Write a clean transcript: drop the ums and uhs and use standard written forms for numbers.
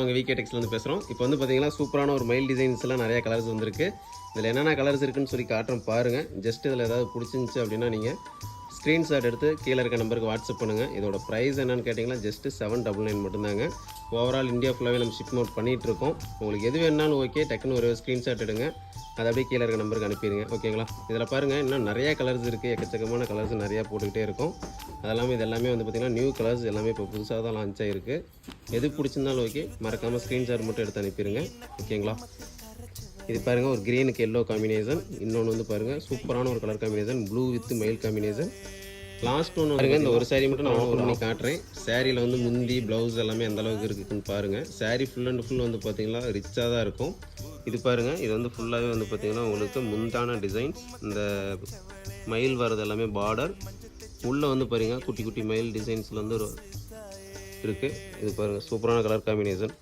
நாங்கள் விகே டெக்ஸ்லேருந்து பேசுகிறோம். இப்போ வந்து பார்த்தீங்கன்னா சூப்பரான ஒரு மைல் டிசைன்ஸ்லாம் நிறைய கலர்ஸ் வந்திருக்கு. இதில் என்னென்ன கலர்ஸ் இருக்குன்னு சொல்லி காட்டுறோம் பாருங்கள். ஜஸ்ட் இதில் ஏதாவது பிடிச்சிருந்துச்சி அப்படின்னா நீங்கள் ஸ்க்ரீன்ஷாட் எடுத்து கீழே இருக்க நம்பருக்கு வாட்ஸ்அப் பண்ணுங்கள். இதோட ப்ரைஸ் என்னென்னு கேட்டிங்கன்னா ஜஸ்ட்டு 799 மட்டும்தாங்க. ஓவரால் இந்தியா ஃபுல்லாகவே நம்ம ஷிப் அவுட் பண்ணிகிட்ருக்கோம். உங்களுக்கு எது வேணாலும் ஓகே, டக்குன்னு ஒரு ஸ்க்ரீன்ஷாட் எடுங்க, அதை அப்படியே கீழே இருக்க நம்பருக்கு அனுப்பிடுங்க. ஓகேங்களா? இதில் பாருங்கள் இன்னும் நிறையா கலர்ஸ் இருக்குது. எக்கச்சக்கமான கலர்ஸ் நிறையா போட்டுக்கிட்டே இருக்கும். அதெல்லாமே இது எல்லாமே வந்து பார்த்திங்கன்னா நியூ கலர்ஸ் எல்லாமே இப்போ புதுசாக தான் லான்ச் ஆகிருக்கு. எது பிடிச்சிருந்தாலும் ஓகே, மறக்காமல் ஸ்க்ரீன்ஷாட் மட்டும் எடுத்து அனுப்பிடுங்க. ஓகேங்களா? இது பாருங்கள் ஒரு க்ரீனுக்கு எல்லோ காம்பினேஷன். இன்னொன்று வந்து பாருங்கள் சூப்பரான ஒரு colour combination, blue with mail combination. Last ஒன்று பாருங்கள், இந்த ஒரு சாரீ மட்டும் நான் ஓப்பன் பண்ணி காட்டுறேன். சாரியில் வந்து முந்தி ப்ளவுஸ் எல்லாமே எந்த அளவுக்கு இருக்குதுன்னு பாருங்கள். சாரீ ஃபுல் அண்ட் ஃபுல் வந்து பார்த்திங்கன்னா ரிச்சாக தான் இருக்கும். இது பாருங்கள், இது வந்து ஃபுல்லாகவே வந்து பார்த்திங்கன்னா உங்களுக்கு முந்தான டிசைன்ஸ், இந்த மயில் வர்றது எல்லாமே பார்டர், உள்ளே வந்து பாருங்கள் குட்டி குட்டி மயில் டிசைன்ஸில் வந்து இருக்குது. இது பாருங்கள் சூப்பரான கலர் காம்பினேஷன்.